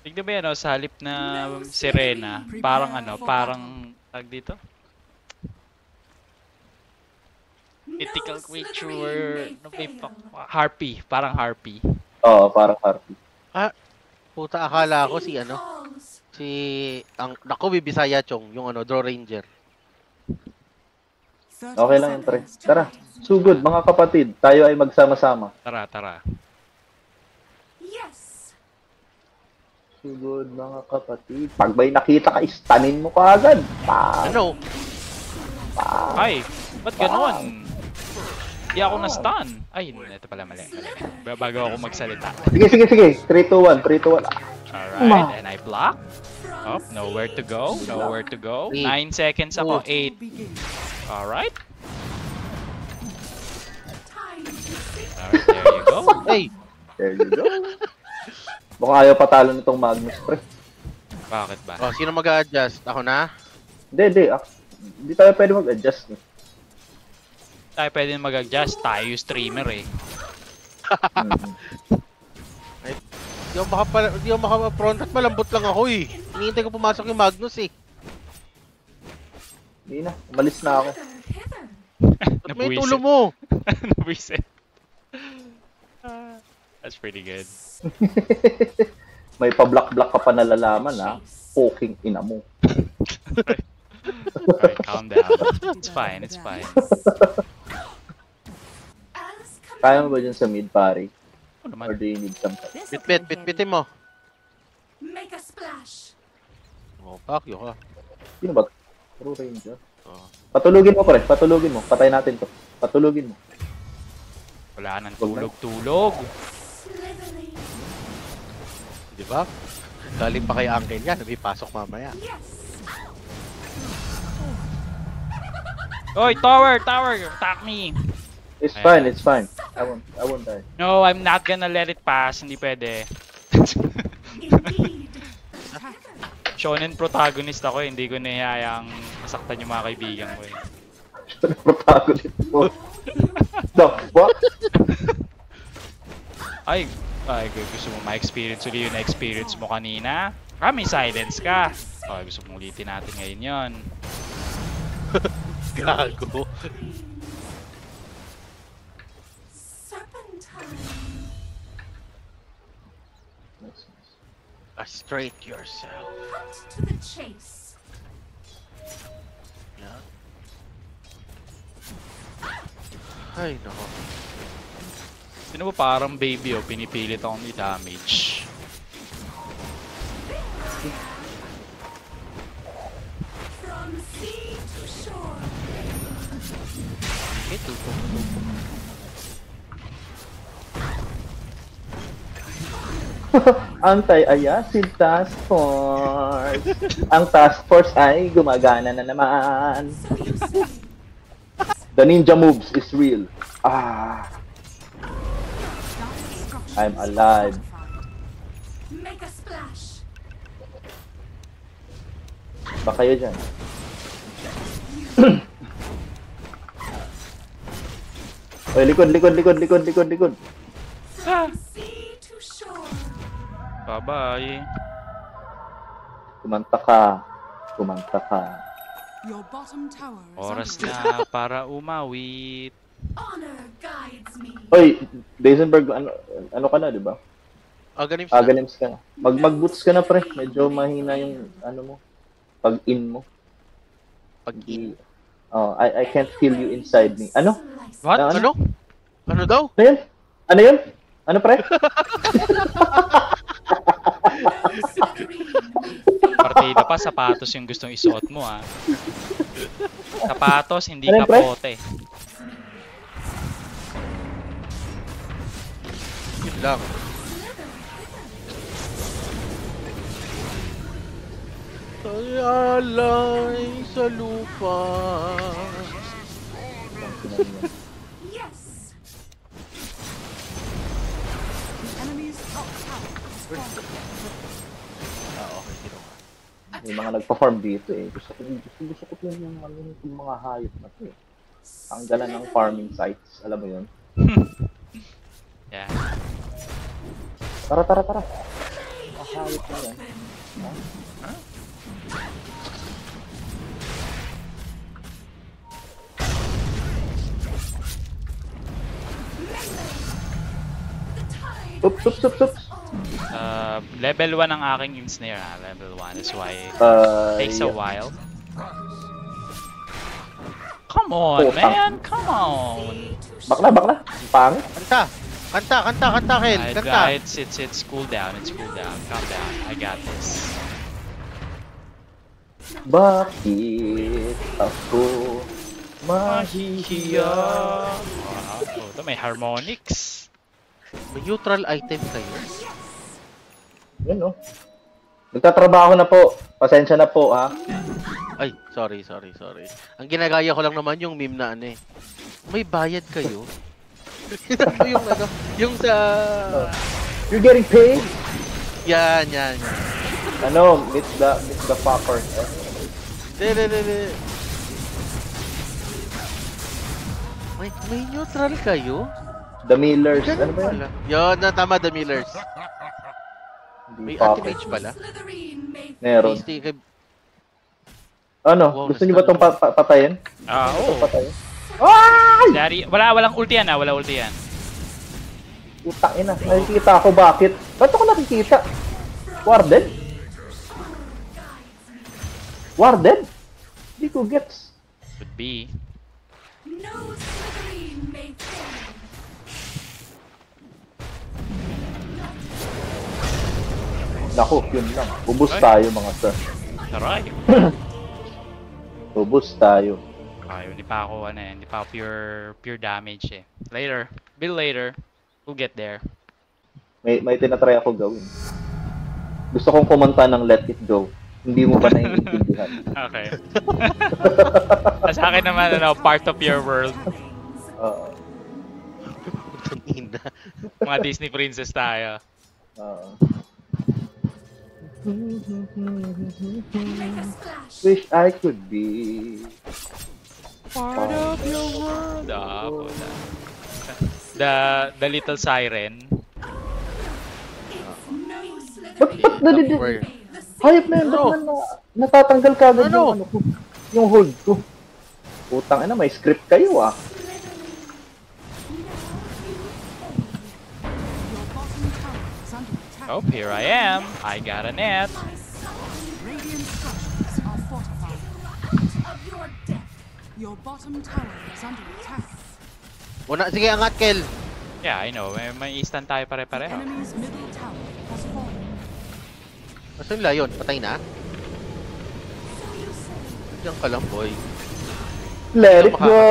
Tignan mo yan, oh, sa halip na sirena, parang ano, parang tag dito. Mythical creature, no, may harpy, parang harpy. Oo, parang harpy. Ah, puta, akala ko si ano, naku, Bibisaya Chong, yung ano, Draw Ranger. Okay lang yun, pre. Tara, sugod mga kapatid. Tayo ay magsama-sama. Tara, tara. Yes. Sugod mga kapatid. Pag may nakita ka, istanin mo ka agad. Ano? Ay, ba't ganon? Hindi ako na-stun. Ay, ito pala mali. Bago ako magsalita. Sige. 3, 2, 1. 3, 2, 1. Alright, and I block. Oh, nowhere to go. 9 seconds ako. 8. Alright. Alright, there you go. Hey! There you go. Mukhang ayaw patalo nitong Magnus, pre. Bakit ba? Oh, sino mag-a-adjust? Ako na? Hindi. Hindi tayo pwede mag-adjust. Tayo pwede mag-adjust. Tayo yung streamer eh. Di ako maka-front at malambot lang ako eh. Hinihintay ko pumasok yung Magnus eh. Hindi na. Umalis na ako. Ba't may tulo mo? Nabuisit. That's pretty good. May pa-block-block ka pa nalalaman, ha? Poking ina mo. Alright, calm down. It's fine. Kaya mo ba dyan sa mid, pare? Ano naman? Or do you need some help? Bitbitin mo. Make a splash. Oh, fuck you ha. Sino ba? True Ranger. Oh. Patulugin mo, pre. Patulugin mo. Patay natin to. Patulugin mo. Wala nang tulog. Di ba? Galing pa kay Uncle yan. May pasok mamaya. Oy, tower! Attack me! It's Ayan. fine. I won't die. No, I'm not gonna let it pass. Hindi pwede. Shonen protagonist ako eh. Hindi ko nahihayang masaktan yung mga kaibigan ko eh. Protagonist mo. No, what? Ay, gusto mo ma-experience ulit yung na-experience mo kanina? May silence ka. Okay, gusto mong ulitin natin ngayon yon. Gago. Straight yourself. Cut to the chase. Yeah. Ay, nako. Sino ba parang baby oh, pinipilit akong i-damage. From sea to shore. Ito. Anti-Ayasid Task Force. Ang Task Force ay gumagana na naman. The ninja moves is real. I'm alive. Make a splash. Ba kayo dyan? Oy, likod. From sea to shore. Bye-bye. Kumanta ka. Your bottom tower is Oras under na para umawit. Honor guides me. Oy, Deisenberg, ano ka na, di ba? Aganim Agalims ka na. Mag-boots ka na, pre. Medyo mahina yung, ano mo, pag-in mo. Pag-in. Oh, I can't feel you inside me. Ano? What? Ano? Ano daw? Ano yun? Ano, pre? Partida pa, sapatos yung gustong isuot mo ha. Sapatos, hindi Ano yun, pre? kapote. Yun lang. Alay sa lupa. Yes. enemy's top tower. Okay, ginawa. May mga nagpa-farm dito eh. Gusto ko yung mga hayop na to eh. Ang gala ng farming sites. Alam mo yun? Yeah. Tara. hayop na yan. Oops, oops, oops, oops. Level 1 ang aking ensnare ha. Level 1. That's why it takes a Yeah. while. Come on, Oh, man! Come on! Bakla, bakla. Ang pangit. Kanta! Kanta, kanta, kanta, Kel! Kanta! It's cool down. It's cool down. Calm down. I got this. Bakit ako mahihiya? Wow, ito may harmonics. May neutral item kayo. Yun, no? Nagtatrabaho na po. Pasensya na po, ha? Ay, sorry. Ang ginagaya ko lang naman yung meme na ano eh. May bayad kayo? yung ano, yung sa... You're getting paid? Yan. Ano, meet the fuckers, eh? De. May neutral kayo? The Millers. Ano ba yun? Wala. Yun, tama, the Millers. Hindi May fuckers. anti-mage pala. Slytherin may Meron. Tasty, Ano? Wow, Gusto niyo ba itong patayin? Oo. Patayin? Ay! Daddy, walang ulti yan ha. Wala ulti yan. Utang ina. Nakikita ako bakit. Ba't ako nakikita? Warden? Warden? Hindi ko gets. Could be. no Slytherin may fail. Naku, yun lang. Ubus tayo mga sir. Taray. Ubus tayo. Okay, hindi pa ako hindi pa ako pure damage eh. Later. Bill later. We'll get there. May tinatry ako gawin. Gusto kong kumanta ng Let It Go. Hindi mo ba naiintindihan? Okay. Sa akin naman, part of your world. Oo. Tangina. Mga Disney princess tayo. Oo. Make a splash. Wish I could be. Part of your world. Puta. The little siren. No Ba't Slytherin Word. hayop na yun, ba't na natatanggal ka agad Ano? yung ano ko, yung hold ko. Putang ina, may script kayo ah. Your bottom tower is under attack. Oh, here I am. I got a net. Radiant structures are fortified. of your death. Your bottom tower is under attack. Sige, angat, Kel! Yeah, I know. May instant tayo pare-pareho. Enemy's middle tower has fallen. Basta yung layon, patay na? Diyan ka lang, boy. Let it go,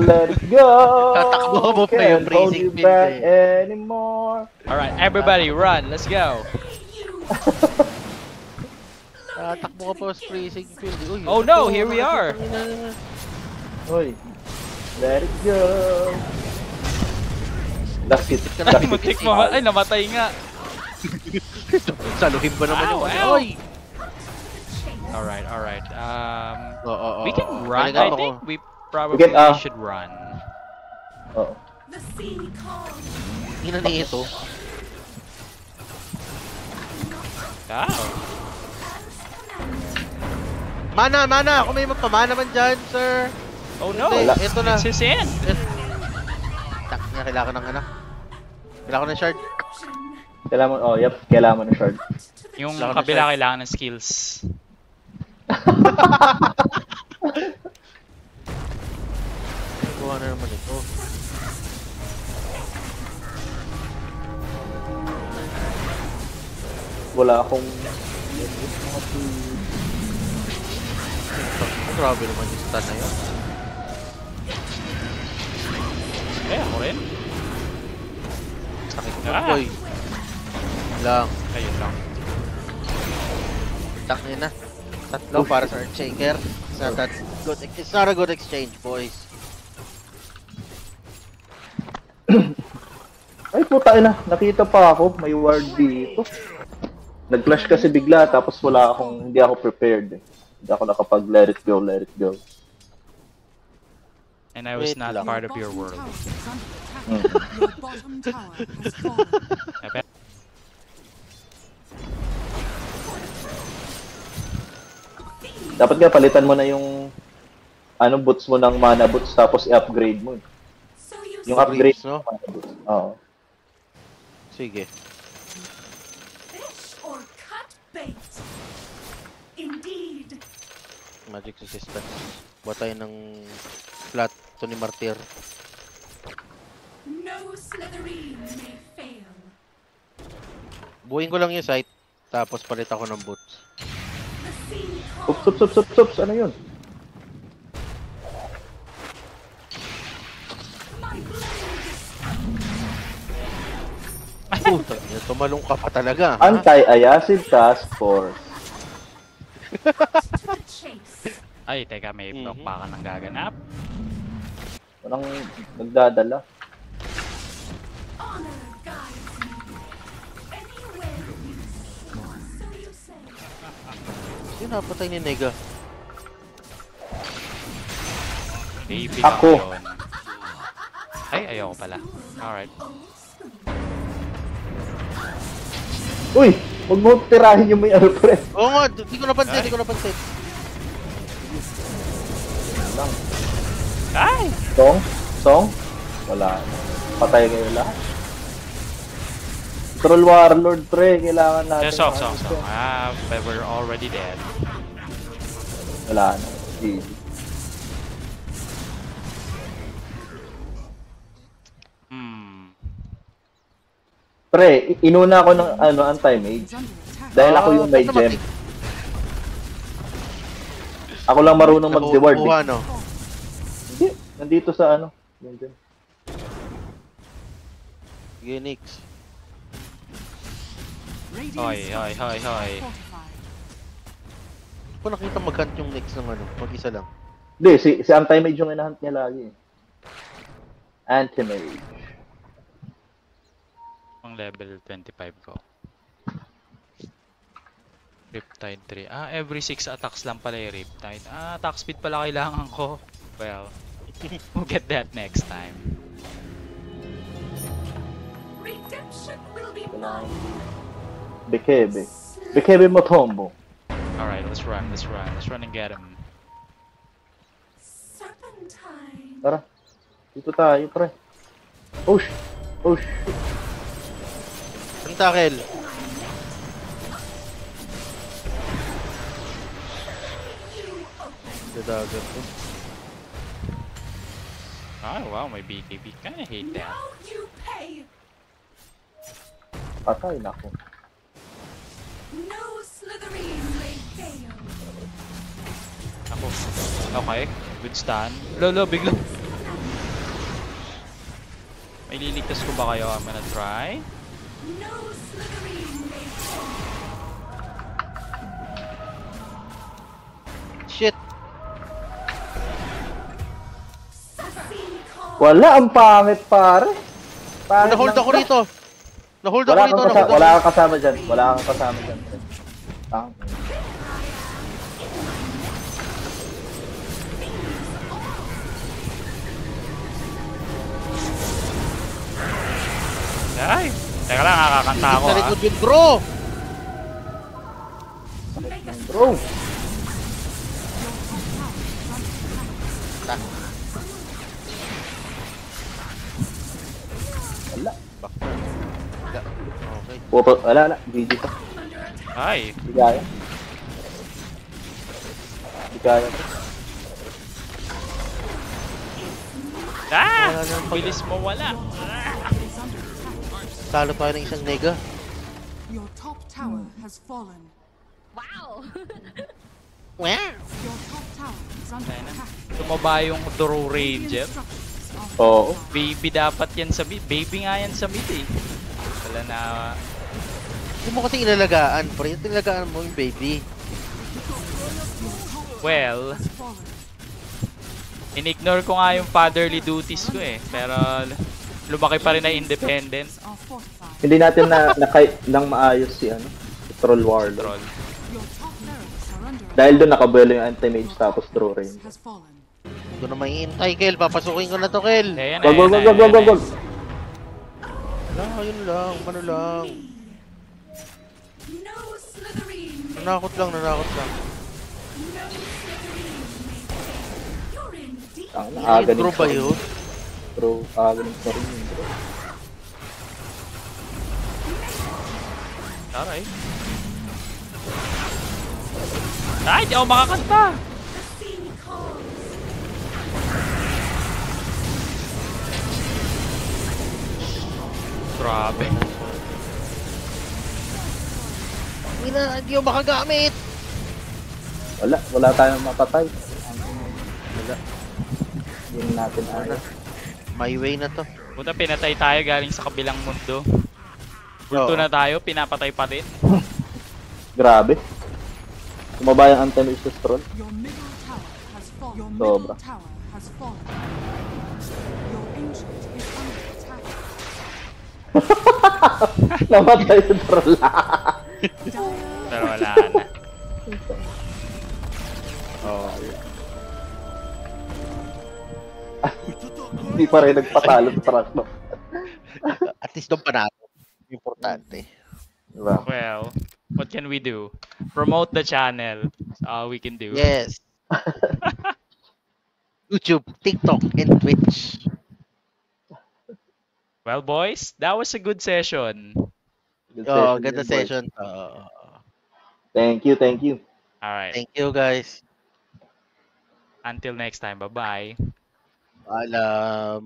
let it go. Tatakbo mo pa yung Can't hold freezing you pin back eh. anymore. Alright, everybody run. Let's go. Takbo ka pa sa freezing field. Uy, Oh no, here we are. Hoy, let it go. Last hit. Ay, muntik mo. Ay, namatay nga. Saluhin ba naman Ow, yung ow. Oy! Alright. Oo. We can run. Galingan I mo think ko. we probably We can, should run. Oo. The sea calls. Ina ni ito. Wow. Mana! Kung may magpamana man dyan, sir! Oh no. Hindi, Wala. ito na. It's his end. Tak niya, kailangan ng ano. Kailangan ng shard. Kailangan mo, oh, yep, kailangan mo ng shard. Yung Kailangan kabila na kailangan ng skills. Gawa na naman ito. Wala akong... Grabe naman yung stun na yun. Eh, ako rin. Sakit mo, Ah. boy. Lang. Ayun lang. Tak niya na. Tatlo para sa Earthshaker. It's not a good exchange, boys. Ay, puta ina, nakita pa ako, may ward dito. Nag-flash kasi bigla, tapos hindi ako prepared eh. Hindi ako nakapag let it go. And I was Wait not lang. part of your world. Tower is under attack. Mhm. Your bottom tower has fallen. Dapat nga palitan mo na yung ano boots mo ng mana boots tapos i-upgrade mo. So you Yung upgrade Boots, no? ng mana boots. Oo. Sige. fish or cut bait. Indeed. Magic resistance. Buat tayo ng flat to ni Martyr. No Slytherin may fail. Buuin ko lang yung site. Tapos palit ako ng boots. The sea Sups. Ano yun? my blade Puta, tumalong ka pa talaga. Ha? Anti-Ayacid Task Force. to the chase. Ay, teka, may block pa ka nang gaganap. Walang nagdadala. Honor guides me. Anywhere you so you say. Sino napatay ni Nega? Baby Ako. lang yun. Ay, ayoko pala. Alright. Uy! Huwag mo tirahin yung may ano pre. Oo nga, di ko napansin. Lang. Ay! Song? Wala. Patay kayo lahat. Troll Warlord pre, kailangan natin. Song. Ah, but we're already dead. Wala na. GG. Pre, inuna ako ng anti-mage. Is under attack. Dahil ako yung may gem. Ako lang marunong mag-reward. Nakuha, Eh. no? Hindi, nandito sa ano. Yung gem. Sige, Nix. Radiant Hoy. structures are fortified. Hindi ko nakita mag-hunt yung Nix ng ano. Mag-isa lang. Hindi, si anti-mage yung inahunt niya lagi. Anti-mage. Ang level 25 ko. Riptide 3. Ah, every 6 attacks lang pala yung Riptide. Ah, attack speed pala kailangan ko. Well, we'll get that next time. Redemption will be mine. Bekebe. Bekebe Motombo. Alright, let's run and get him. Serpentine. Tara. Dito tayo, pre. Oh, shit. Ang takel. Dadagan ko. Ah, wow, may BKB. Kinda hate that. Now you pay. Patay na ako. No Slytherin may fail. Ako. Okay, good stand. Lolo, bigla. May liligtas ko ba kayo? I'm gonna try. No Slytherin may fail. Shit! Sea calm. Wala, ang pangit, pare. Pangit Nahold ng ako craft. rito! Nahold ako Wala rito! kang, wala kang kasama dyan. Wala kang kasama dyan. Ah. Ay! Teka lang, kakakanta ako Sa ha. likod yun, bro! Bro, wala. Back na. Wala. Okay. Wala. GG pa. Ay! Di kaya. Ah! Wala nang Bilis mo wala. Talo tayo ng isang Nega. Your top tower has fallen. Wow. Your top tower is under Ayun na. attack. Tumaba yung Doro Ranger. Radiant structures are Oo. fortified. Baby dapat yan sa mid. Baby nga yan sa mid eh. Wala na. Hindi mo kasi ilalagaan, pre. Ilalagaan mo yung baby. Well, Has fallen. in-ignore ko nga yung fatherly duties ko eh. Pero lumaki pa rin na independent. Are fortified. Hindi natin na-kite ng maayos si si Troll Warlord. Troll. Your top barracks are under attack. Dahil doon nakabuelo yung anti-mage tapos draw range. Has fallen. Hindi ko na mahihintay, Kel. Papasukin ko na to, Kel. Eh, yan na, Wag. yan na, yan na. Wala, yun lang. Ano lang. No Slytherin may Nanakot lang. No Slytherin Ang Ay, aga bro ba yun? Bro, aga ng rin yun, bro. Alright. Ay, di ako makakanta! Grabe. Hindi ko makagamit. Wala tayong mapatay. Wala. Yun natin ano. My way na to. Puta, pinatay tayo galing sa kabilang mundo. Bulto Oo. na tayo, pinapatay pa rin. Grabe. Tumaba yung anti-resist troll. Your middle tower has fallen. Your Sobra. middle tower has fallen. Your ancient is under attack. Namatay yung troll. Pero wala na. Oh. Hindi pa rin nagpatalo sa truck, no? At least doon panalo. Importante. Diba? Well, what can we do? Promote the channel. That's all we can do. Yes. YouTube, TikTok, and Twitch. Well, boys, that was a good session. Good Oh, session ganda yun, boy. session. Thank you. Alright. Thank you, guys. Until next time. Bye-bye. Paalam.